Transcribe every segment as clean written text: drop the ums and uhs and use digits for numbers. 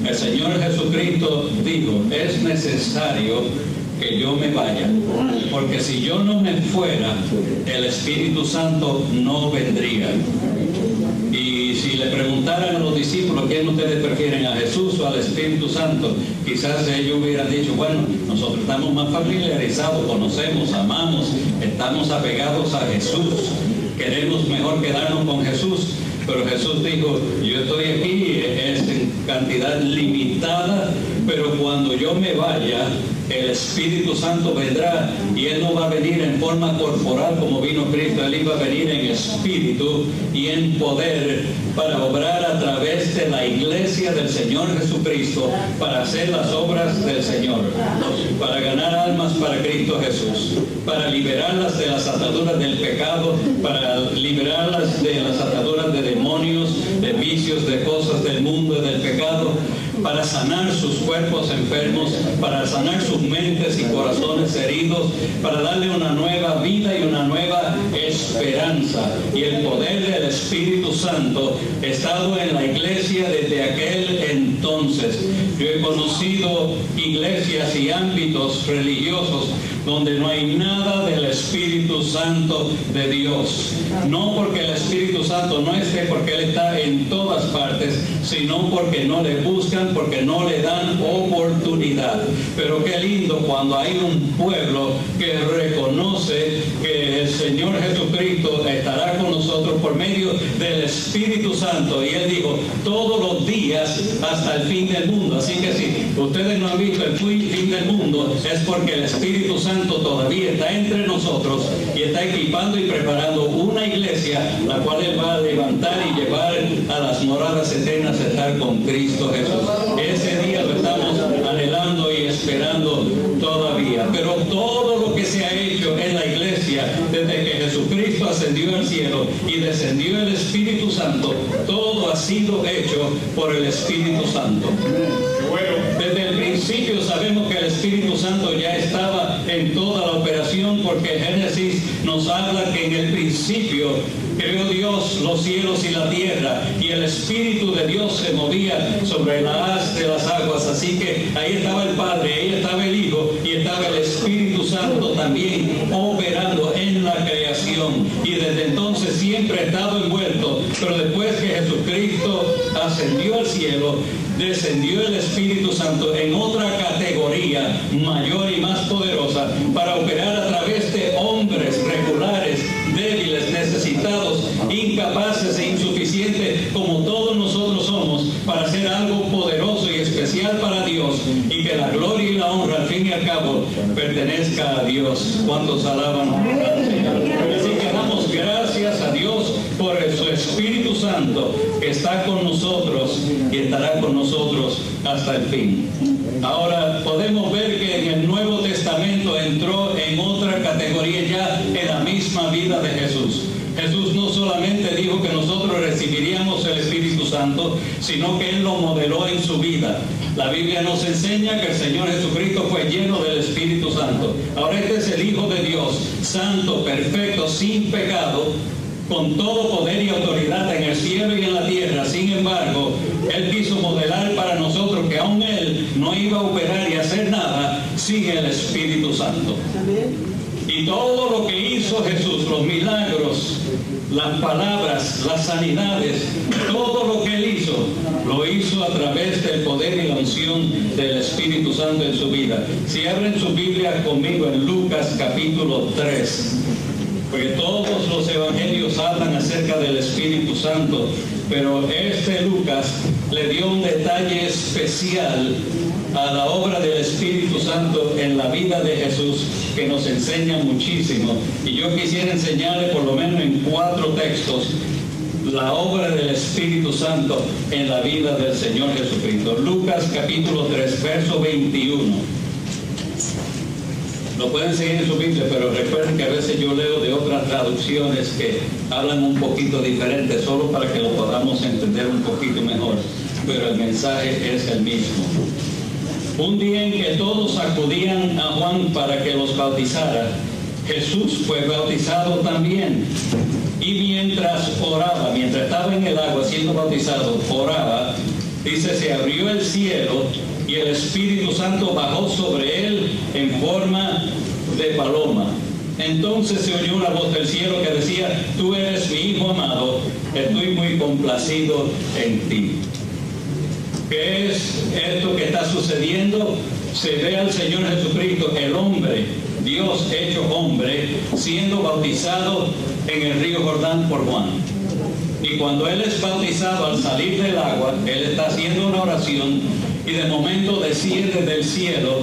El Señor Jesucristo dijo, es necesario que yo me vaya, porque si yo no me fuera, el Espíritu Santo no vendría. Y si le preguntaran a los discípulos quién ustedes prefieren, a Jesús o al Espíritu Santo, quizás ellos hubieran dicho, bueno, nosotros estamos más familiarizados, conocemos, amamos, estamos apegados a Jesús, queremos mejor quedarnos con Jesús. Pero Jesús dijo, yo estoy aquí, es en cantidad limitada, pero cuando yo me vaya, el Espíritu Santo vendrá, y Él no va a venir en forma corporal como vino Cristo. Él iba a venir en espíritu y en poder para obrar a través de la iglesia del Señor Jesucristo, para hacer las obras del Señor, para ganar almas para Cristo Jesús, para liberarlas de las ataduras del pecado, para liberarlas de las ataduras de demonios, de vicios, de cosas del mundo y del pecado, para sanar sus cuerpos enfermos, para sanar sus mentes y corazones heridos, para darle una nueva vida y una nueva esperanza. Y el poder del Espíritu Santo ha estado en la iglesia desde aquel entonces. Yo he conocido iglesias y ámbitos religiosos donde no hay nada del Espíritu Santo de Dios. No porque el Espíritu Santo no esté, porque Él está en todas partes, sino porque no le buscan, porque no le dan oportunidad. Pero qué lindo cuando hay un pueblo que reconoce que el Señor Jesucristo estará con nosotros por medio del Espíritu Santo. Y Él dijo, todos los días hasta el fin del mundo. Así que si ustedes no han visto el fin del mundo, es porque el Espíritu Santo todavía está entre nosotros y está equipando y preparando una iglesia, la cual Él va a levantar y llevar a las moradas eternas a estar con Cristo Jesús. Ese día lo estamos anhelando y esperando todavía. Pero todo lo que se ha hecho en la iglesia desde que Jesucristo ascendió al cielo y descendió el Espíritu Santo, todo ha sido hecho por el Espíritu Santo. Desde el principio sabemos que el Espíritu Santo ya estaba en toda la operación, porque Génesis nos habla que en el principio creó Dios los cielos y la tierra, y el Espíritu de Dios se movía sobre la haz de las aguas. Así que ahí estaba el Padre, ahí estaba el Hijo y estaba el Espíritu Santo también operando en la creación. Y desde entonces siempre ha estado envuelto. Pero después que Jesucristo ascendió al cielo, descendió el Espíritu Santo en otra categoría mayor y más poderosa para operar a través de hombres regulares, débiles, necesitados, incapaces e insuficientes como todos nosotros somos, para hacer algo poderoso y especial para Dios, y que la gloria y la honra al fin y al cabo pertenezca a Dios. ¿Cuántos alaban al Señor? Así que damos gracias a Dios por su Espíritu Santo que está con nosotros y estará con nosotros hasta el fin. Ahora podemos ver que en el Nuevo Testamento entró en otra categoría ya en la misma vida de Jesús. Jesús no solamente dijo que nosotros recibiríamos el Espíritu Santo, sino que Él lo modeló en su vida. La Biblia nos enseña que el Señor Jesucristo fue lleno del Espíritu Santo. Ahora este es el Hijo de Dios, santo, perfecto, sin pecado, con todo poder y autoridad en el cielo y en la tierra. Sin embargo, Él quiso modelar para nosotros que aún Él no iba a operar y hacer nada sin el Espíritu Santo. Y todo lo que hizo Jesús, los milagros, las palabras, las sanidades, todo lo que Él hizo, lo hizo a través del poder y la unción del Espíritu Santo en su vida. Si abren su Biblia conmigo en Lucas capítulo 3, porque todos los evangelios hablan acerca del Espíritu Santo, pero este Lucas le dio un detalle especial a la obra del Espíritu Santo en la vida de Jesús, que nos enseña muchísimo. Y yo quisiera enseñarle por lo menos en 4 textos la obra del Espíritu Santo en la vida del Señor Jesucristo. Lucas capítulo 3, verso 21. Lo pueden seguir en su Biblia, pero recuerden que a veces yo leo de otras traducciones que hablan un poquito diferente, solo para que lo podamos entender un poquito mejor, pero el mensaje es el mismo. Un día en que todos acudían a Juan para que los bautizara, Jesús fue bautizado también. Y mientras oraba, mientras estaba en el agua siendo bautizado, oraba, dice, se abrió el cielo y el Espíritu Santo bajó sobre él en forma de paloma. Entonces se oyó una voz del cielo que decía, tú eres mi Hijo amado, estoy muy complacido en ti. ¿Qué es esto que está sucediendo? Se ve al Señor Jesucristo, el hombre, Dios hecho hombre, siendo bautizado en el río Jordán por Juan. Y cuando él es bautizado, al salir del agua, él está haciendo una oración y de momento desciende del cielo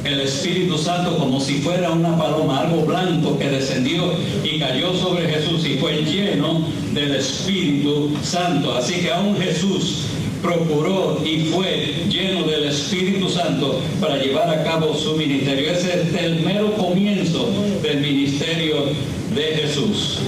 el Espíritu Santo como si fuera una paloma, algo blanco que descendió y cayó sobre Jesús y fue lleno del Espíritu Santo. Así que aún Jesús procuró y fue lleno del Espíritu Santo para llevar a cabo su ministerio. Ese es el mero comienzo del ministerio de Jesús.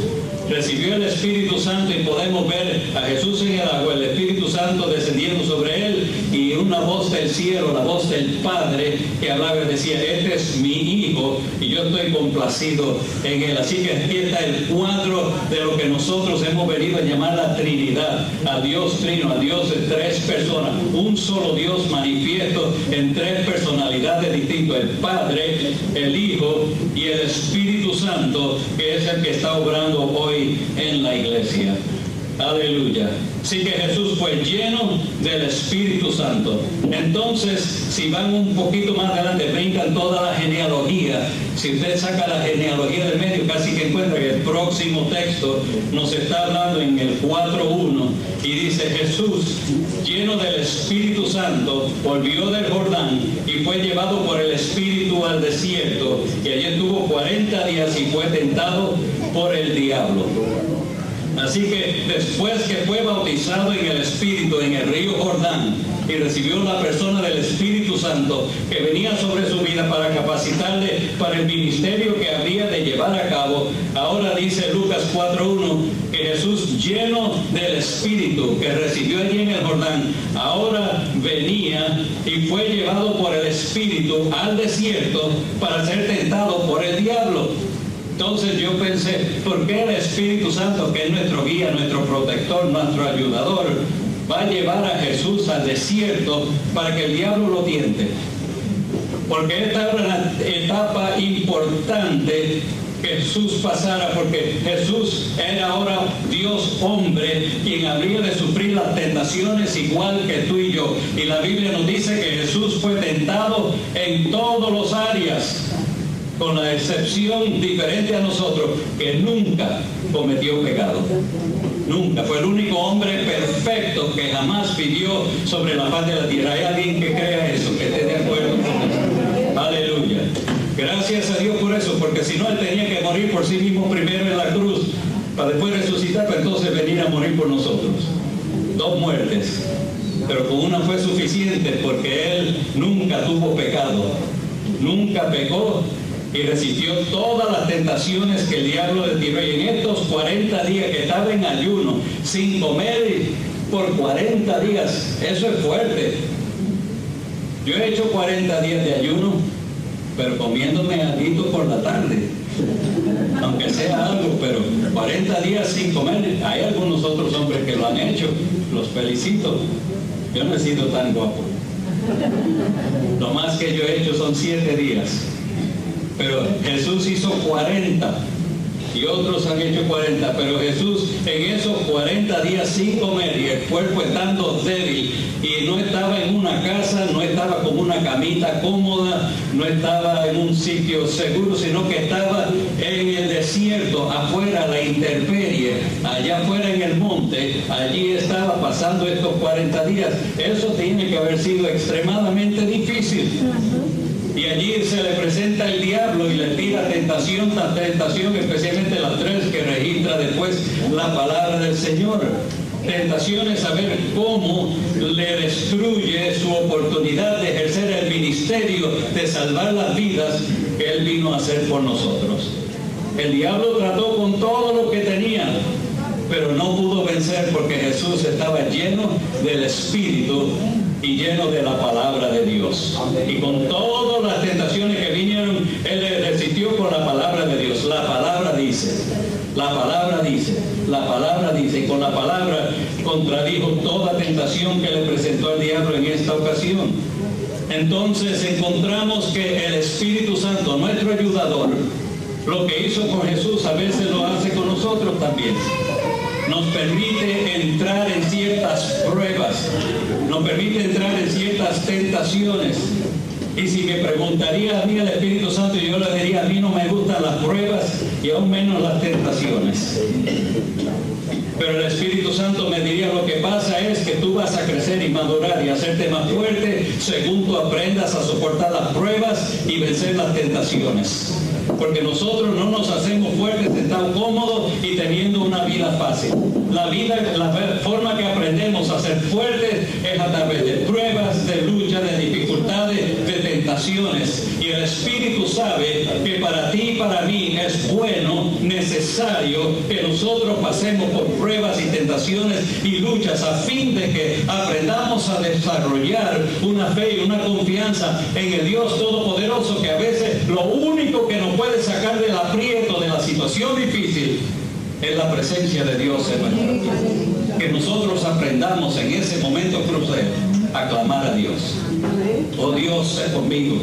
Recibió el Espíritu Santo y podemos ver a Jesús en el agua, el Espíritu Santo descendiendo sobre él y una voz del cielo, la voz del Padre que hablaba y decía, este es mi Hijo y yo estoy complacido en él. Así que aquí está el cuadro de lo que nosotros hemos venido a llamar la Trinidad, a Dios Trino, a Dios de tres personas, un solo Dios manifiesto en tres personalidades distintas, el Padre, el Hijo y el Espíritu Santo, que es el que está obrando hoy en la iglesia. Aleluya. Así que Jesús fue lleno del Espíritu Santo. Entonces, si van un poquito más adelante, brincan toda la genealogía. Si usted saca la genealogía del medio, casi que encuentra que el próximo texto nos está hablando en el 4:1 y dice, Jesús, lleno del Espíritu Santo, volvió del Jordán y fue llevado por el Espíritu al desierto, y allí estuvo 40 días y fue tentado por el diablo. Así que después que fue bautizado en el Espíritu en el río Jordán y recibió la persona del Espíritu Santo que venía sobre su vida para capacitarle para el ministerio que habría de llevar a cabo, ahora dice Lucas 4:1 que Jesús, lleno del Espíritu que recibió allí en el Jordán, ahora venía y fue llevado por el Espíritu al desierto para ser tentado por el diablo. Entonces yo pensé, ¿por qué el Espíritu Santo, que es nuestro guía, nuestro protector, nuestro ayudador, va a llevar a Jesús al desierto para que el diablo lo tiente? Porque esta era una etapa importante que Jesús pasara, porque Jesús era ahora Dios hombre, quien habría de sufrir las tentaciones igual que tú y yo. Y la Biblia nos dice que Jesús fue tentado en todas las áreas, con la excepción diferente a nosotros, que nunca cometió pecado. Nunca. Fue el único hombre perfecto que jamás vivió sobre la faz de la tierra. ¿Hay alguien que crea eso, que esté de acuerdo con eso? Aleluya. Gracias a Dios por eso, porque si no, él tenía que morir por sí mismo primero en la cruz, para después resucitar, para entonces venir a morir por nosotros. 2 muertes. Pero con una fue suficiente, porque él nunca tuvo pecado. Nunca pecó y resistió todas las tentaciones que el diablo le tiró. Y en estos 40 días que estaba en ayuno, sin comer por 40 días, eso es fuerte. Yo he hecho 40 días de ayuno, pero comiéndome algo por la tarde, aunque sea algo, pero 40 días sin comer. Hay algunos otros hombres que lo han hecho, los felicito. Yo no he sido tan guapo. Lo más que yo he hecho son 7 días. Pero Jesús hizo 40 y otros han hecho 40, pero Jesús en esos 40 días sin comer y el cuerpo estando débil, y no estaba en una casa, no estaba con una camita cómoda, no estaba en un sitio seguro, sino que estaba en el desierto, afuera, la intemperie, allá afuera en el monte. Allí estaba pasando estos 40 días. Eso tiene que haber sido extremadamente difícil. Y allí se le presenta el diablo y le tira tentación tras tentación, especialmente las 3 que registra después la palabra del Señor. Tentaciones a ver cómo le destruye su oportunidad de ejercer el ministerio, de salvar las vidas que Él vino a hacer por nosotros. El diablo trató con todo lo que tenía, pero no pudo vencer, porque Jesús estaba lleno del Espíritu y lleno de la palabra de Dios. Y con todas las tentaciones que vinieron, Él resistió con la palabra de Dios. La palabra dice, la palabra dice, la palabra dice, y con la palabra contradijo toda tentación que le presentó el diablo en esta ocasión. Entonces encontramos que el Espíritu Santo, nuestro ayudador, lo que hizo con Jesús a veces lo hace con nosotros también. Nos permite entrar en ciertas pruebas, nos permite entrar en ciertas tentaciones. Y si me preguntaría a mí el Espíritu Santo, yo le diría: a mí no me gustan las pruebas y aún menos las tentaciones. Pero el Espíritu Santo me diría: lo que pasa es que tú vas a crecer y madurar y hacerte más fuerte según tú aprendas a soportar las pruebas y vencer las tentaciones. Porque nosotros no nos hacemos fuertes sentados cómodos y teniendo una vida fácil. La forma que aprendemos a ser fuertes es a través de pruebas, de lucha, de dificultades, de tentaciones. Y el Espíritu sabe que para ti y para mí es bueno, necesario que nosotros pasemos por pruebas y tentaciones y luchas a fin de que aprendamos a desarrollar una fe y una confianza en el Dios Todopoderoso, que a veces lo único que nos puede sacar del aprieto, de la situación difícil, es la presencia de Dios en nuestra vida. Que nosotros aprendamos en ese momento crucial a clamar a Dios. Oh Dios, sé conmigo.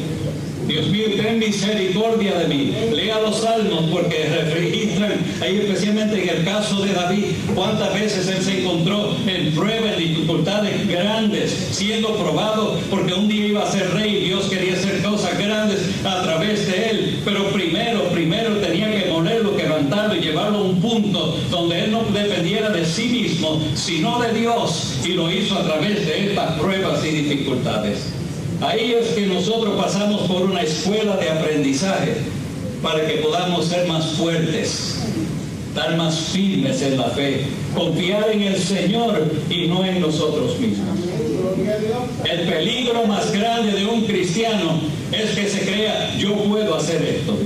Dios mío, ten misericordia de mí. Lea los salmos, porque registran ahí, especialmente en el caso de David, cuántas veces él se encontró en pruebas, en dificultades grandes, siendo probado, porque un día iba a ser rey y Dios quería hacer cosas grandes a través de él. Pero primero tenía que ponerlo, levantarlo y llevarlo a un punto donde él no dependiera de sí mismo, sino de Dios, y lo hizo a través de estas pruebas y dificultades. Ahí es que nosotros pasamos por una escuela de aprendizaje para que podamos ser más fuertes, estar más firmes en la fe, confiar en el Señor y no en nosotros mismos. El peligro más grande de un cristiano es que se crea: yo puedo hacer esto,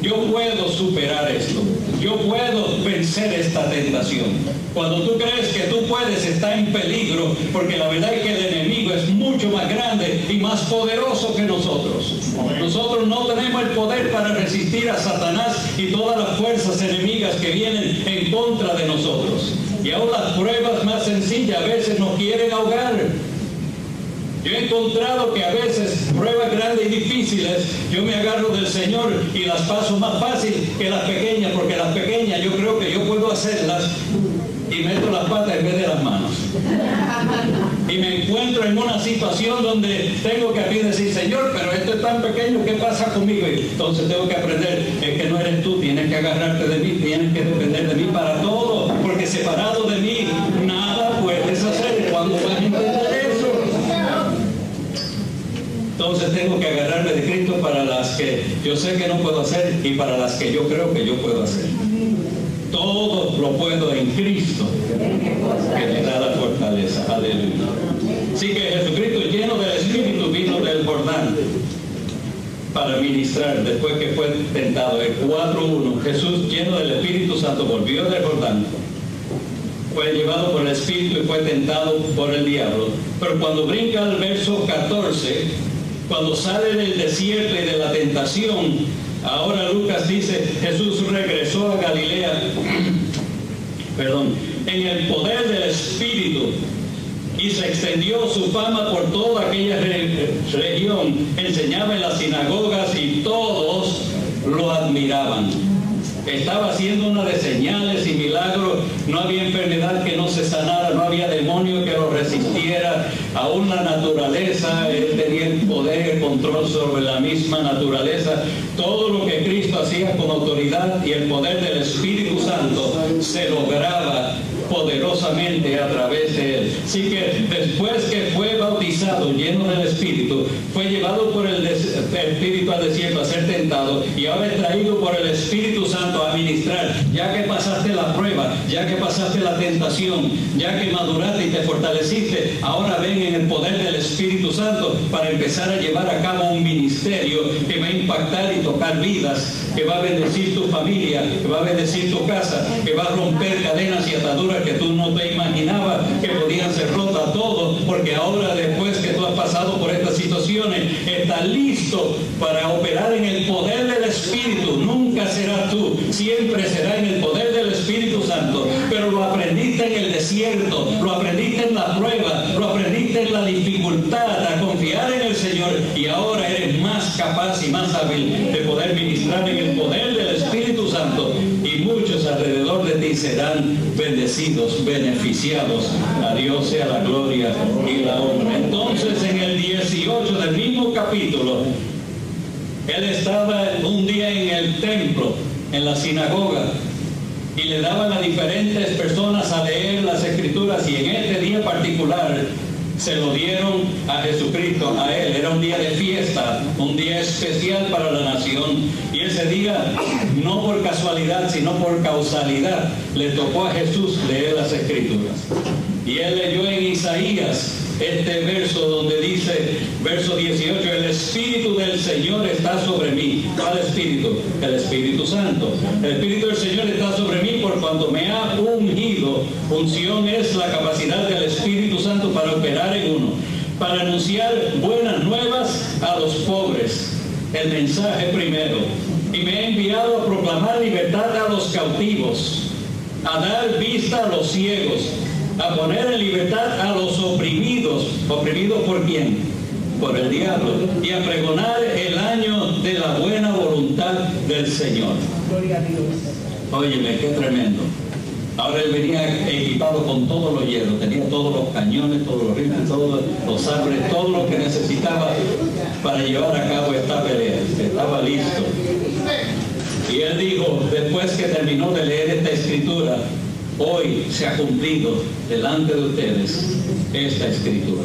yo puedo superar esto, yo puedo vencer esta tentación. Cuando tú crees que tú puedes, está en peligro, porque la verdad es que el enemigo es mucho más grande y más poderoso que nosotros. Nosotros no tenemos el poder para resistir a Satanás y todas las fuerzas enemigas que vienen en contra de nosotros. Y aún las pruebas más sencillas a veces nos quieren ahogar. Yo he encontrado que a veces pruebas grandes y difíciles, yo me agarro del Señor y las paso más fácil que las pequeñas, porque las pequeñas yo creo que yo puedo hacerlas y meto las patas en vez de las manos. Y me encuentro en una situación donde tengo que decir: Señor, pero esto es tan pequeño, ¿qué pasa conmigo? Y entonces tengo que aprender, es que no eres tú, tienes que agarrarte de mí, tienes que depender de mí para todo, porque separado de mí nada puedes hacer. ¿Cuándo vas a entender eso? Entonces tengo que agarrarme de Cristo para las que yo sé que no puedo hacer y para las que yo creo que yo puedo hacer. Todo lo puedo en Cristo, que me da la fortaleza. Aleluya. Así que Jesucristo, lleno del Espíritu, vino del Jordán para ministrar después que fue tentado. El 4:1, Jesús, lleno del Espíritu Santo, volvió del Jordán. Fue llevado por el Espíritu y fue tentado por el diablo. Pero cuando brinca al verso 14, cuando sale del desierto y de la tentación, ahora Lucas dice: Jesús regresó a Galilea, en el poder del Espíritu, y se extendió su fama por toda aquella región. Enseñaba en las sinagogas y todos lo admiraban. Estaba haciendo una de señales y milagros. No había enfermedad que no se sanara, no había demonio que lo resistiera. Aún la naturaleza, él tenía el poder, el control sobre la misma naturaleza. Todo lo que Cristo hacía con autoridad y el poder del Espíritu Santo se lograba poderosamente a través de él. Así que después que fue bautizado lleno del Espíritu, fue llevado por el Espíritu al desierto a ser tentado, y ahora es traído por el Espíritu Santo a ministrar. Ya que pasaste la prueba, ya que pasaste la tentación, ya que maduraste y te fortaleciste, ahora ven en el poder del Espíritu Santo para empezar a llevar a cabo un ministerio que va a impactar y tocar vidas, que va a bendecir tu familia, que va a bendecir tu casa, que va a romper cadenas y ataduras que tú no te imaginabas que podían ser rotas, todo, porque ahora, después que tú has pasado por estas situaciones, estás listo para operar en el poder del Espíritu. Nunca serás tú, siempre será en el poder del Espíritu Santo, pero lo aprendiste aprendiste en el desierto, lo aprendiste en la prueba, lo aprendiste en la dificultad, a confiar en el Señor, y ahora eres más capaz y más hábil de poder ministrar en el poder del Espíritu Santo, y muchos alrededor de ti serán bendecidos, beneficiados. A Dios sea la gloria y la honra. Entonces, en el 18 del mismo capítulo, él estaba un día en el templo, en la sinagoga, y le daban a diferentes personas a leer las Escrituras, y en este día particular se lo dieron a Jesucristo, a Él. Era un día de fiesta, un día especial para la nación, y ese día, no por casualidad, sino por causalidad, le tocó a Jesús leer las Escrituras. Y él leyó en Isaías este verso donde dice, verso 18, el Espíritu del Señor está sobre mí. ¿Cuál Espíritu? El Espíritu Santo. El Espíritu del Señor está sobre mí por cuanto me ha ungido. Unción es la capacidad del Espíritu Santo para operar en uno, para anunciar buenas nuevas a los pobres. El mensaje primero. Y me ha enviado a proclamar libertad a los cautivos, a dar vista a los ciegos, a poner en libertad a los oprimidos. ¿Oprimidos por quién? Por el diablo. Y a pregonar el año de la buena voluntad del Señor. Gloria a Dios. Óyeme, qué tremendo. Ahora él venía equipado con todos los hierros, tenía todos los cañones, todos los rifles, todos los sabres, todo lo que necesitaba para llevar a cabo esta pelea. Estaba listo. Y él dijo, después que terminó de leer esta escritura, hoy se ha cumplido delante de ustedes esta escritura.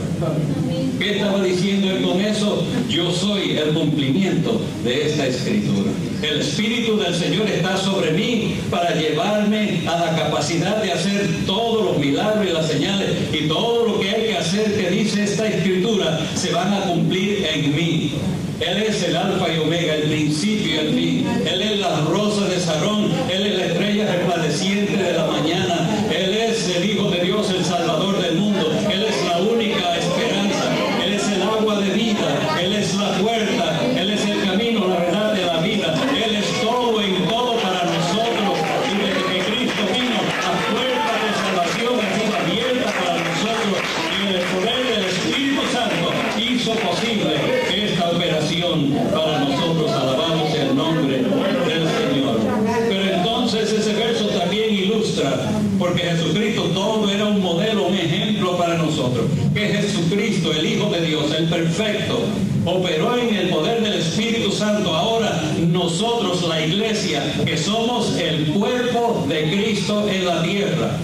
¿Qué estaba diciendo él con eso? Yo soy el cumplimiento de esta escritura. El Espíritu del Señor está sobre mí para llevarme a la capacidad de hacer todos los milagros y las señales, y todo lo que hay que hacer que dice esta escritura se van a cumplir en mí. Él es el alfa y omega, el principio y el fin. Él es la rosa de Sarón, Él es la estrella resplandeciente de la mañana. Él es el Hijo de Dios, el Salvador del mundo. Él es la única esperanza. Él es el agua de vida. Él es la puerta. Él es el camino, la verdad de la vida. Él es todo en todo para nosotros. Y desde que Cristo vino, las puertas de salvación han sido abiertas para nosotros. Y el poder del Espíritu Santo hizo posible esta operación para nosotros. Alabamos el nombre del Señor. Pero entonces ese verso también ilustra, porque Jesucristo todo era un modelo, un ejemplo para nosotros, que Jesucristo, el Hijo de Dios, el perfecto, operó en el poder del Espíritu Santo. Ahora nosotros, la iglesia, que somos el cuerpo de Cristo en la tierra,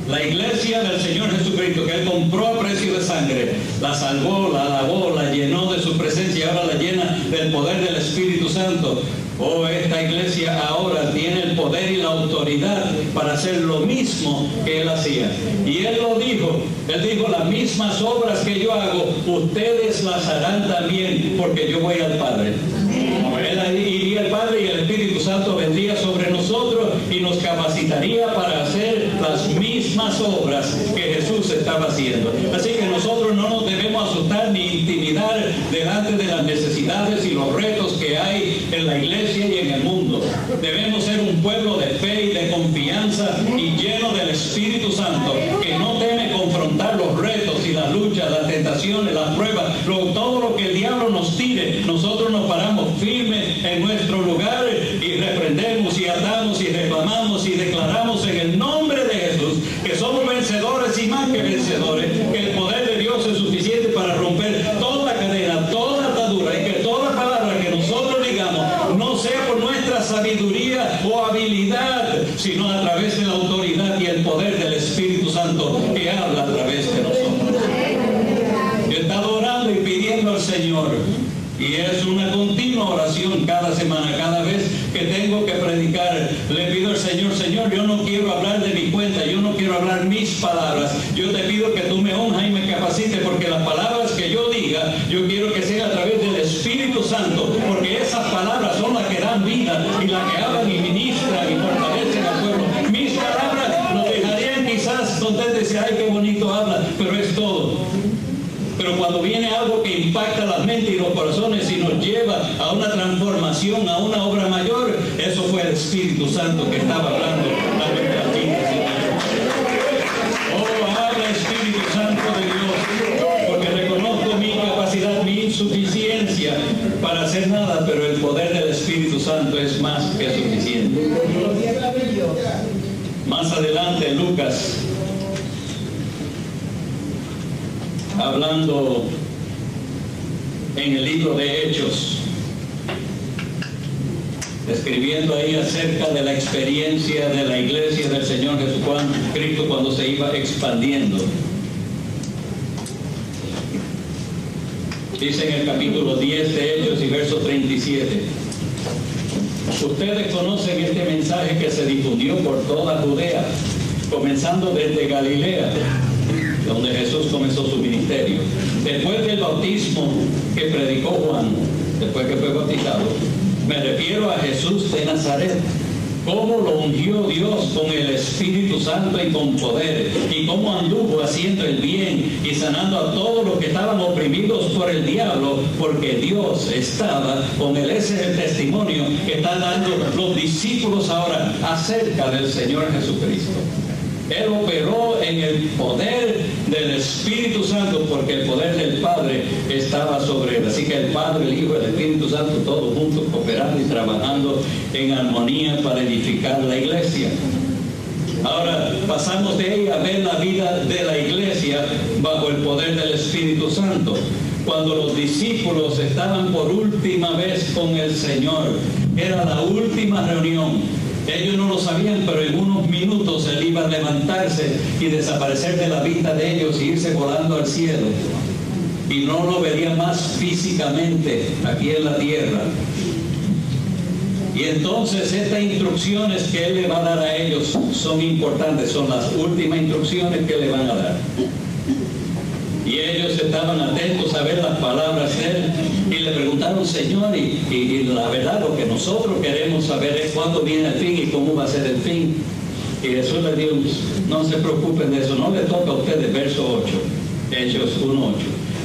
la iglesia del Señor Jesucristo, que Él compró a precio de sangre, la salvó, la lavó, la llenó de su presencia, y ahora la llena del poder del Espíritu Santo. Oh, esta iglesia ahora tiene el poder y la autoridad para hacer lo mismo que Él hacía. Y Él lo dijo, Él dijo, las mismas obras que yo hago, ustedes las harán también, porque yo voy al Padre. Él iría al Padre y el Espíritu Santo vendría sobre nosotros y nos capacitaría para hacer las mismas obras que Jesús estaba haciendo. Así que nosotros no nos debemos asustar ni intimidar delante de las necesidades y los retos que hay en la iglesia y en el mundo. Debemos ser un pueblo de fe y de confianza y lleno del Espíritu Santo, que no teme confrontar los retos y las luchas, las tentaciones, las pruebas, todo lo que el diablo nos tire. Nosotros nos paramos firmes en nuestro lugar y reprendemos y atamos y reclamamos y declaramos en el nombre de Jesús que somos vencedores y más que vencedores, que el poder de Dios es suficiente para romper toda cadena, toda atadura, y que toda palabra que nosotros digamos no sea por nuestra sabiduría o habilidad, sino a través de la autoridad y el poder del Espíritu Santo que habla a través de nosotros. Yo he estado orando y pidiendo al Señor, y es una continua oración cada semana, cada vez que tengo que predicar, le pido al Señor, Señor, yo no quiero hablar de mi cuenta, yo no quiero hablar mis palabras, yo te pido que tú me unjas y me capacites, porque las palabras que yo diga, yo quiero que sea a través del Espíritu Santo, porque esas palabras son las que dan vida y las que hablan y ministran y fortalecen al pueblo. Mis palabras lo dejarían quizás contento y decir, ay, qué bonito habla, pero es todo. Pero cuando viene algo que impacta las mentes y los corazones y nos lleva a una transformación, a una obra mayor, eso fue el Espíritu Santo que estaba hablando a nuestras vidas. insuficiencia para hacer nada, pero el poder del Espíritu Santo es más que suficiente. Más adelante Lucas, hablando en el libro de Hechos, escribiendo ahí acerca de la experiencia de la iglesia del Señor Jesucristo cuando se iba expandiendo. Dice en el capítulo 10 de Hechos y verso 37. Ustedes conocen este mensaje que se difundió por toda Judea, comenzando desde Galilea, donde Jesús comenzó su ministerio. Después del bautismo que predicó Juan, después que fue bautizado, me refiero a Jesús de Nazaret, cómo lo ungió Dios con el Espíritu Santo y con poder, y cómo anduvo haciendo el bien y sanando a todos los que estaban oprimidos por el diablo, porque Dios estaba con él. Ese es el testimonio que están dando los discípulos ahora acerca del Señor Jesucristo. Él operó en el poder del Espíritu Santo porque el poder del Padre estaba sobre él. Así que el Padre, el Hijo y el Espíritu Santo, todos juntos cooperando y trabajando en armonía para edificar la iglesia. Ahora pasamos de ahí a ver la vida de la iglesia bajo el poder del Espíritu Santo. Cuando los discípulos estaban por última vez con el Señor, era la última reunión. Ellos no lo sabían, pero en unos minutos Él iba a levantarse y desaparecer de la vista de ellos y irse volando al cielo. Y no lo verían más físicamente aquí en la tierra. Y entonces estas instrucciones que Él le va a dar a ellos son importantes, son las últimas instrucciones que le van a dar. Y ellos estaban atentos a ver las palabras de Él y le preguntaron, Señor, y la verdad lo que nosotros queremos saber es cuándo viene el fin y cómo va a ser el fin. Y Jesús les dijo, no se preocupen de eso, no le toca a ustedes, verso 8, Hechos 1:8.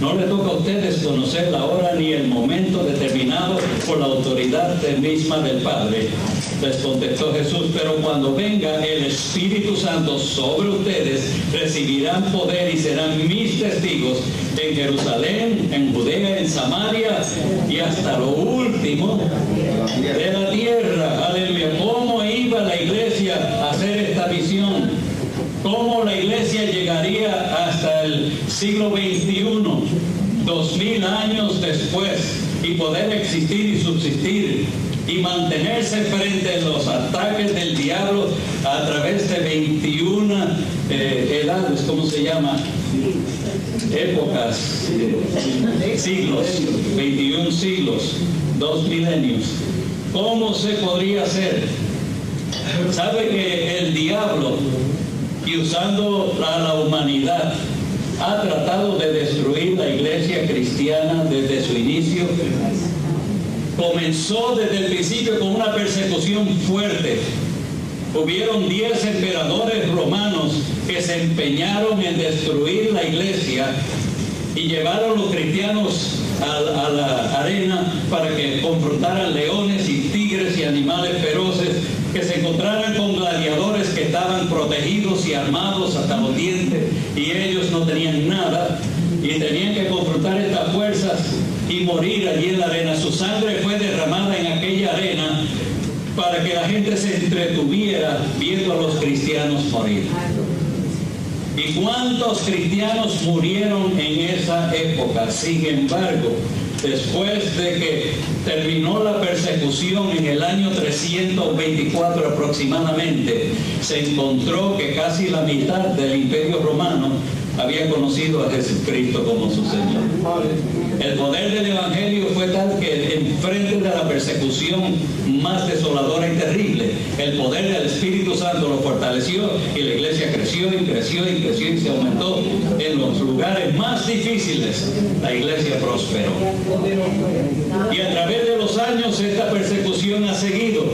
No le toca a ustedes conocer la hora ni el momento determinado por la autoridad misma del Padre. Les contestó Jesús, pero cuando venga el Espíritu Santo sobre ustedes, recibirán poder y serán mis testigos en Jerusalén, en Judea, en Samaria y hasta lo último de la tierra. Aleluya. ¿Cómo iba la iglesia a hacer esta visión? ¿Cómo la iglesia llegaría hasta el siglo XXI, 2000 años después, y poder existir y subsistir y mantenerse frente a los ataques del diablo a través de 21 edades, ¿cómo se llama? Épocas, siglos, 21 siglos, 2 milenios. ¿Cómo se podría hacer? ¿Sabe que el diablo, y usando a la humanidad, ha tratado de destruir la iglesia cristiana desde su inicio? Comenzó desde el principio con una persecución fuerte. Hubieron 10 emperadores romanos que se empeñaron en destruir la iglesia y llevaron a los cristianos a la arena para que confrontaran leones y tigres y animales feroces, que se encontraran con gladiadores que estaban protegidos y armados hasta los dientes, y ellos no tenían nada y tenían que confrontar estas fuerzas y morir allí en la arena. Su sangre fue derramada en aquella arena para que la gente se entretuviera viendo a los cristianos morir. ¿Y cuántos cristianos murieron en esa época? Sin embargo, después de que terminó la persecución en el año 324 aproximadamente, se encontró que casi la mitad del Imperio Romano había conocido a Jesucristo como su Señor. El poder del Evangelio fue tal que en frente de la persecución más desoladora y terrible, el poder del Espíritu Santo lo fortaleció y la iglesia creció y creció y creció y se aumentó. En los lugares más difíciles, la iglesia prosperó. Y a través de los años esta persecución ha seguido.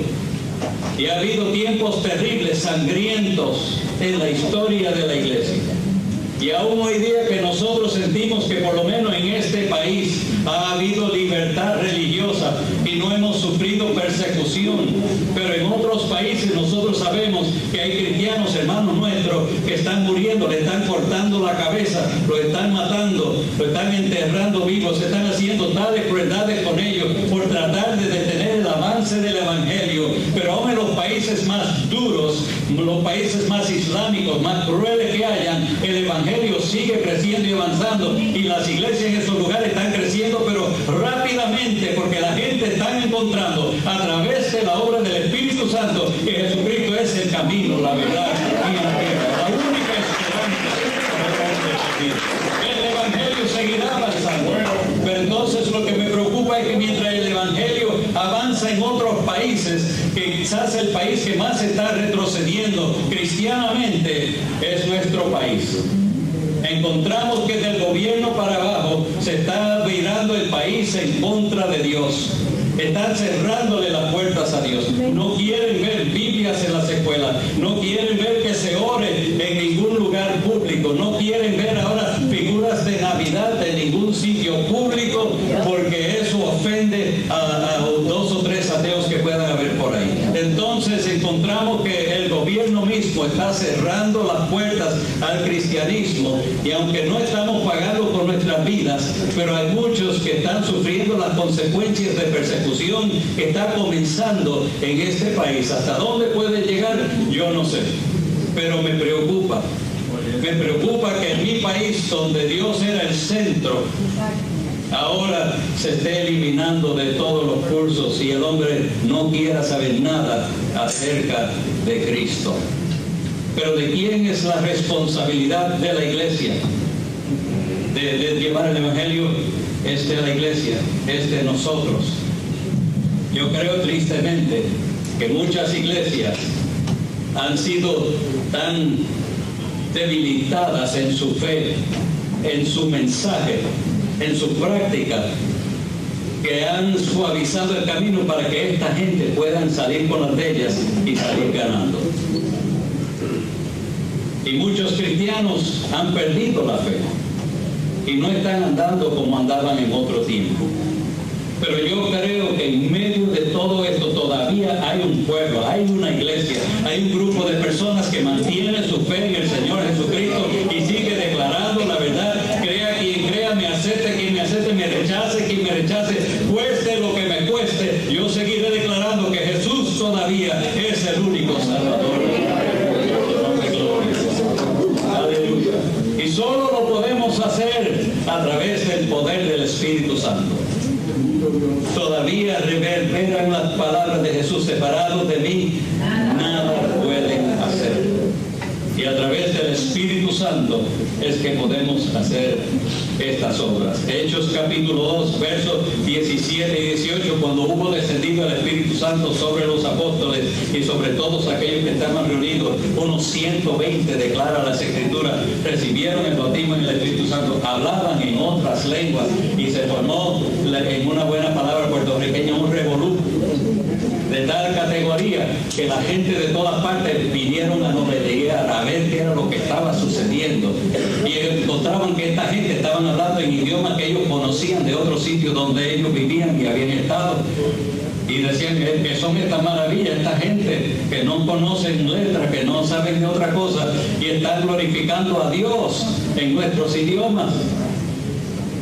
Y ha habido tiempos terribles, sangrientos en la historia de la iglesia. Y aún hoy día que nosotros sentimos que por lo menos en este país ha habido libertad religiosa y no hemos sufrido sufrido persecución, pero en otros países nosotros sabemos que hay cristianos, hermanos nuestros, que están muriendo, le están cortando la cabeza, lo están matando, lo están enterrando vivos, se están haciendo tales crueldades con ellos por tratar de detener el avance del Evangelio. Pero aún en los países más duros, los países más islámicos, más crueles que hayan, el Evangelio sigue creciendo y avanzando, y las iglesias en esos lugares están creciendo, pero rápidamente, porque la gente está encontrando a través de la obra del Espíritu Santo que Jesucristo es el camino, la verdad y la vida, la única esperanza del hombre. El Evangelio seguirá avanzando, pero entonces lo que me preocupa es que mientras el Evangelio avanza en otros países, que quizás el país que más está retrocediendo cristianamente es nuestro país. Encontramos que del gobierno para abajo se está virando el país en contra de Dios. Están cerrándole las puertas a Dios. No quieren ver Biblias en las escuelas. No quieren ver que se ore en ningún lugar público. No quieren ver ahora figuras de Navidad en ningún sitio público, porque eso ofende a 2 o 3 ateos que puedan haber por ahí. Entonces encontramos que el gobierno mismo está cerrando las puertas al cristianismo, y aunque no estamos pagando por nuestras vidas, pero hay muchos que están sufriendo las consecuencias de persecución que está comenzando en este país. ¿Hasta dónde puede llegar? Yo no sé, pero me preocupa. Me preocupa que en mi país, donde Dios era el centro, ahora se esté eliminando de todos los cursos y el hombre no quiera saber nada acerca de Cristo. Pero ¿de quién es la responsabilidad de la iglesia de llevar el Evangelio? Es de la iglesia, es de nosotros. Yo creo tristemente que muchas iglesias han sido tan debilitadas en su fe, en su mensaje, en su práctica, que han suavizado el camino para que esta gente puedan salir con las de ellas y salir ganando. Y muchos cristianos han perdido la fe y no están andando como andaban en otro tiempo. Pero yo creo que en medio de todo esto todavía hay un pueblo, hay una iglesia, hay un grupo de personas que mantienen su fe en el Señor Jesucristo y sigue declarando la verdad. Crea quien crea, me acepte quien me acepte, me rechace quien me rechace, cueste lo que me cueste, yo seguiré declarando que Jesús todavía es el único Salvador. Aleluya. Y solo lo podemos hacer a través del poder del Espíritu Santo. Todavía reverberan las palabras de Jesús: separados de mí, nada pueden hacer. Y a través del Espíritu Santo es que podemos hacer estas obras. Hechos capítulo 2, versos 17 y 18, cuando hubo descendido el Espíritu Santo sobre los apóstoles y sobre todos aquellos que estaban reunidos, unos 120, declara las Escrituras, recibieron el bautismo en el Espíritu Santo, hablaban en otras lenguas, y se formó, en una buena palabra puertorriqueña, un revolú de tal categoría que la gente de todas partes vinieron a Novelleguer a ver qué era lo que estaba sucediendo, y encontraban que esta gente estaban hablando en idiomas que ellos conocían de otros sitios donde ellos vivían y habían estado, y decían que son estas maravillas, esta gente que no conocen letras, que no saben de otra cosa, y están glorificando a Dios en nuestros idiomas,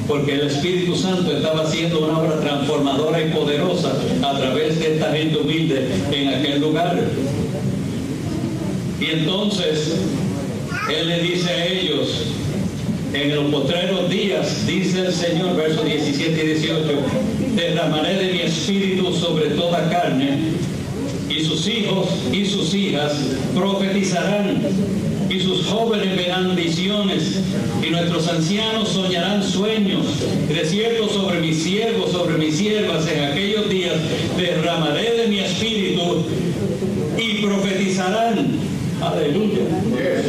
porque el Espíritu Santo estaba haciendo una obra transformadora y poderosa a través de esta gente humilde en aquel lugar. Y entonces Él le dice a ellos: en los postreros días, dice el Señor, versos 17 y 18, derramaré de mi espíritu sobre toda carne, y sus hijos y sus hijas profetizarán, y sus jóvenes verán visiones, y nuestros ancianos soñarán sueños. De cierto, sobre mis siervos, sobre mis siervas, en aquellos días derramaré de mi espíritu y profetizarán. Aleluya.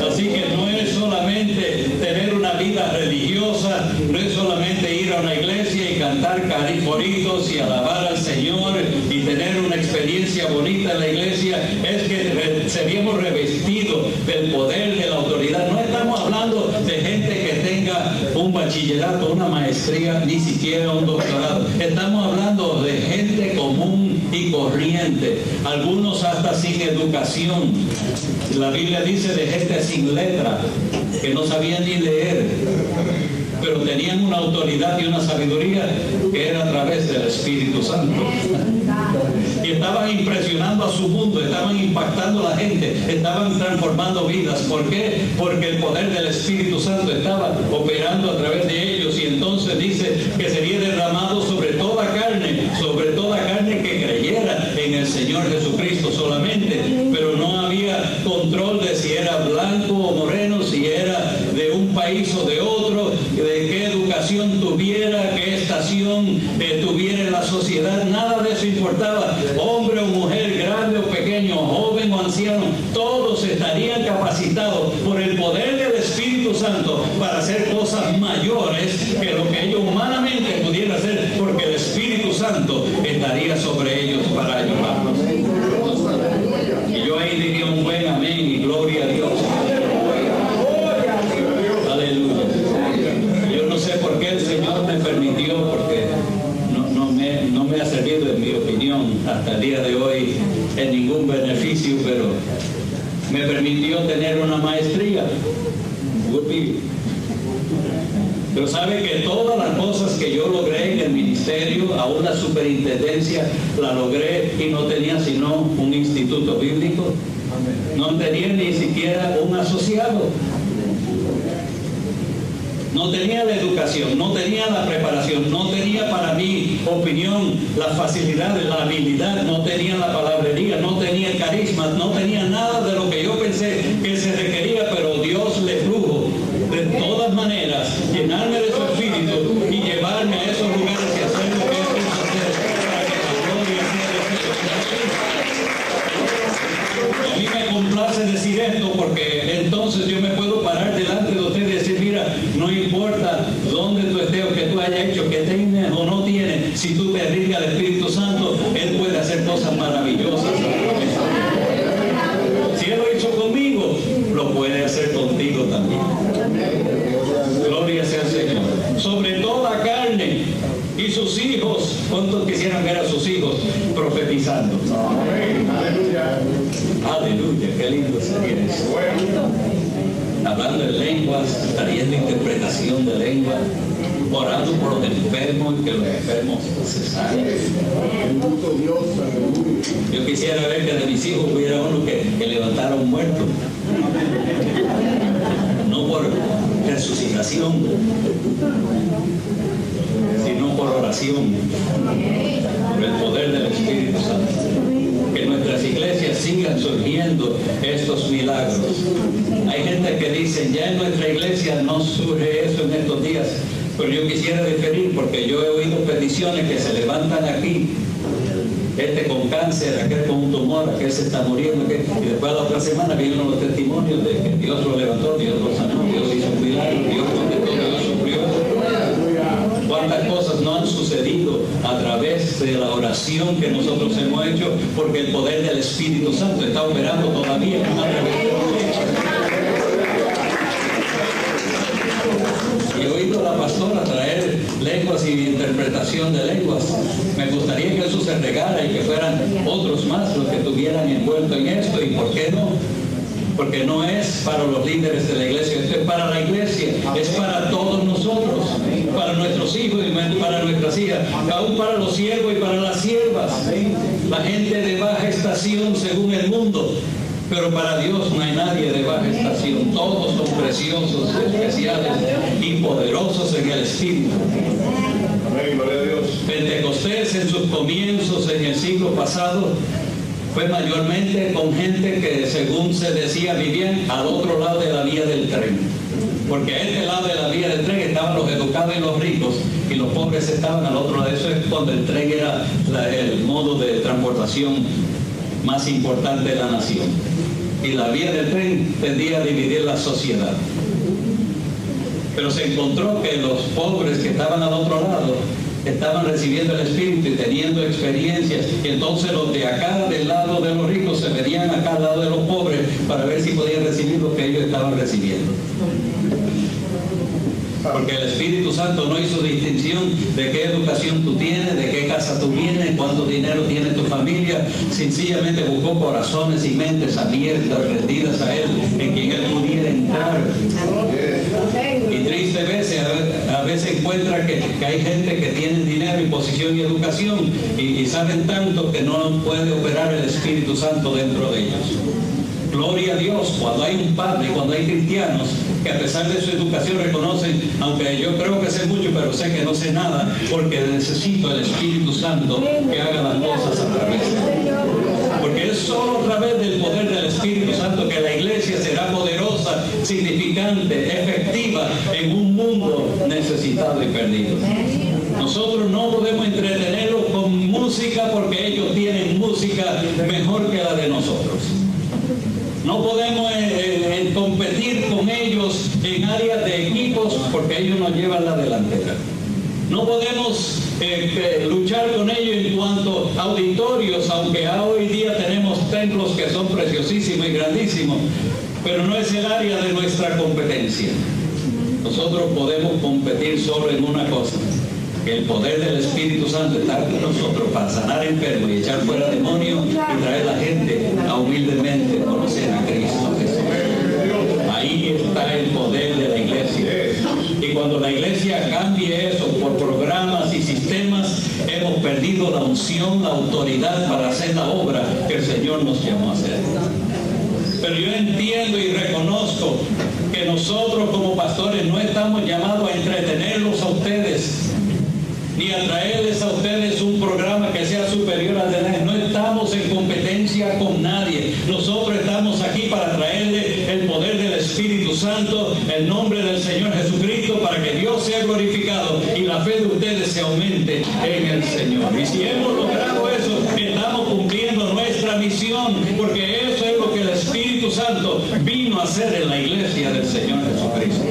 Así que no es solamente tener una vida religiosa, no es solamente ir a una iglesia y cantar coritos y alabar al Señor y tener una experiencia bonita en la iglesia, es que seríamos revestidos del poder de la autoridad. No estamos hablando de gente que tenga un bachillerato, una maestría, ni siquiera un doctorado. Estamos hablando de gente común y corriente, algunos hasta sin educación. La Biblia dice de gente sin letra, que no sabían ni leer, pero tenían una autoridad y una sabiduría que era a través del Espíritu Santo. Y estaban impresionando a su mundo, estaban impactando a la gente, estaban transformando vidas. ¿Por qué? Porque el poder del Espíritu Santo estaba operando a través de ellos, y entonces dice que sería derramado sobre toda carne que creyera en el Señor Jesucristo solamente. Pero no había control de si era blanco o moreno, si era de un país o de otro, de qué educación tuviera, qué estación tuviera en la sociedad. Nada de eso importaba. Hombre o mujer, grande o pequeño, joven o anciano, todos estarían capacitados por el poder del Espíritu Santo para hacer cosas mayores que lo que ellos humanamente pudieran hacer, porque el Espíritu Santo estaría sobre ellos para ayudarlos. Y yo ahí diría un buen amén y gloria a Dios. Aleluya. Yo no sé por qué el Señor me permitió, porque no me ha servido, en mi opinión, hasta el día de hoy en ningún beneficio, pero me permitió tener una maestría. Pero sabe que todas las cosas que yo logré en el ministerio, aún la superintendencia, la logré y no tenía sino un instituto bíblico. No tenía ni siquiera un asociado. No tenía la educación, no tenía la preparación, no tenía, para mi opinión, las facilidades, la habilidad, no tenía la palabrería, no tenía el carisma, no tenía nada de lo que yo pensé que se requería, pero Dios le plugo de todas maneras llenarme de su espíritu y llevarme a esos lugares y hacer lo que Él quiso hacer para que la gloria sea de Dios. A mí me complace decir esto, porque entonces yo me puedo parar delante de usted y decir: mira, no importa dónde tú estés o que tú hayas hecho, que tienes o no tienes, si tú te rindes al Espíritu Santo, Él puede hacer cosas maravillosas. Si Él lo hizo conmigo, lo puede hacer contigo también. Gloria sea al Señor. Sobre toda carne, y sus hijos, ¿cuántos quisieran ver a sus hijos profetizando? Aleluya. Aleluya, qué lindo sería eso. Hablando en lenguas, trayendo interpretación de lengua, orando por los enfermos y que los enfermos se sanen. Yo quisiera ver que de mis hijos hubiera uno que levantara un muerto, no por resucitación, sino por oración, por el poder del Espíritu Santo. Que nuestras iglesias sigan surgiendo estos milagros. Hay gente que dice: ya en nuestra iglesia no surge eso en estos días, pero yo quisiera diferir, porque yo he oído peticiones que se levantan aquí, este con cáncer, aquel con un tumor, aquel se está muriendo, y después la otra semana vienen los testimonios de que Dios lo levantó, Dios lo sanó, Dios hizo un milagro, Dios contestó, Dios suplió. ¿Cuántas cosas no han sucedido a través de la oración que nosotros hemos hecho? Porque el poder del Espíritu Santo está operando todavía a través de nosotros. Y he oído a la pastora traer lenguas y interpretación de lenguas. Me gustaría que eso se regara y que fueran otros más los que estuvieran envueltos en esto. ¿Y por qué no? Porque no es para los líderes de la iglesia, esto es para la iglesia, es para todos nosotros, para nuestros hijos y para nuestras hijas, aún para los siervos y para las siervas, la gente de baja estación según el mundo. Pero para Dios no hay nadie de baja estación, todos son preciosos, especiales y poderosos en el Espíritu. Pentecostés en sus comienzos en el siglo pasado fue mayormente con gente que, según se decía, vivían al otro lado de la vía del tren. Porque a este lado de la vía del tren estaban los educados y los ricos, y los pobres estaban al otro lado. Eso es cuando el tren era el modo de transportación más importante de la nación. Y la vía del tren tendía a dividir la sociedad. Pero se encontró que los pobres que estaban al otro lado estaban recibiendo el Espíritu y teniendo experiencias, y entonces los de acá del lado de los ricos se venían acá al lado de los pobres para ver si podían recibir lo que ellos estaban recibiendo. Porque el Espíritu Santo no hizo distinción de qué educación tú tienes, de qué casa tú vienes, cuánto dinero tiene tu familia. Sencillamente buscó corazones y mentes abiertas, rendidas a Él, en quien Él pudiera entrar. Y triste a veces encuentra que hay gente que tiene dinero y posición y educación y saben tanto que no puede operar el Espíritu Santo dentro de ellos. Gloria a Dios cuando hay un padre, cuando hay cristianos que a pesar de su educación reconocen, aunque yo creo que sé mucho, pero sé que no sé nada, porque necesito el Espíritu Santo que haga las cosas a través de mí. Porque es solo a través del poder del Espíritu Santo que la iglesia será poderosa, significante, efectiva en un mundo necesitado y perdido. Nosotros no podemos entretenerlos con música porque ellos tienen música mejor que la de nosotros. No podemos competir con ellos en áreas de equipos porque ellos nos llevan la delantera. No podemos luchar con ellos en cuanto a auditorios, aunque hoy día tenemos templos que son preciosísimos y grandísimos, pero no es el área de nuestra competencia. Nosotros podemos competir solo en una cosa, que el poder del Espíritu Santo está con nosotros para sanar enfermos y echar fuera demonios y traer a la gente a humildemente conocer a Cristo Jesús. Ahí está el poder de la iglesia. Y cuando la iglesia cambie eso por programas y sistemas, hemos perdido la unción, la autoridad para hacer la obra que el Señor nos llamó a hacer. Pero yo entiendo y reconozco que nosotros como pastores no estamos llamados a entretenerlos a ustedes, ni a traerles a ustedes un programa que sea superior al de nadie. No estamos en competencia con nadie. Nosotros estamos aquí para traerle el poder del Espíritu Santo, el nombre del Señor Jesucristo, para que Dios sea glorificado y la fe de ustedes se aumente en el Señor. Y si hemos logrado eso, estamos cumpliendo nuestra misión, porque eso es lo que el Espíritu Santo vino a hacer en la iglesia del Señor Jesucristo.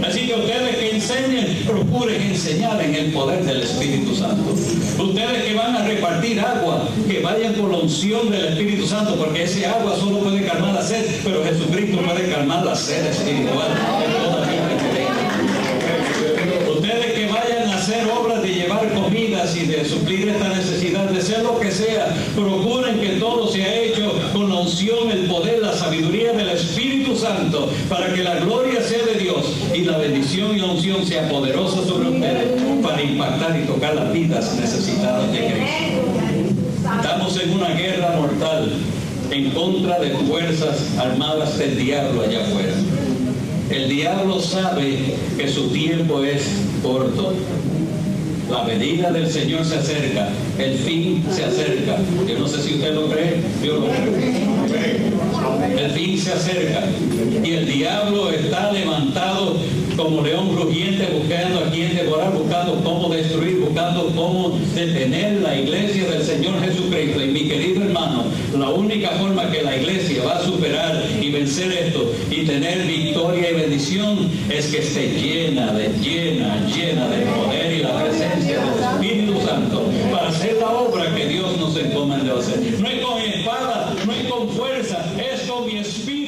Así que ustedes que enseñen, procuren enseñar en el poder del Espíritu Santo. Ustedes que van a repartir agua, que vayan con la unción del Espíritu Santo, porque ese agua solo puede calmar la sed, pero Jesucristo puede calmar la sed espiritual de toda vida que tenga. Ustedes que vayan a hacer obras de llevar comidas y de suplir esta necesidad, de ser lo que sea, procuren que todo sea hecho con la unción, el poder, la sabiduría del Espíritu Santo, para que la gloria sea de Dios y la bendición y la unción sea poderosa sobre ustedes para impactar y tocar las vidas necesitadas de Cristo. Estamos en una guerra mortal en contra de fuerzas armadas del diablo allá afuera. El diablo sabe que su tiempo es corto. La venida del Señor se acerca, el fin se acerca. Yo no sé si usted lo cree, yo lo creo. El fin se acerca y el diablo está levantado como león rugiente, buscando a quien devorar, buscando cómo destruir, buscando cómo detener la iglesia del Señor Jesucristo. Y mi querido hermano, la única forma que la iglesia va a superar y vencer esto y tener victoria y bendición es que esté llena del poder y la presencia del Espíritu Santo para hacer la obra que Dios nos encomendó hacer. No es con espada, no es con fuerza, es con mi Espíritu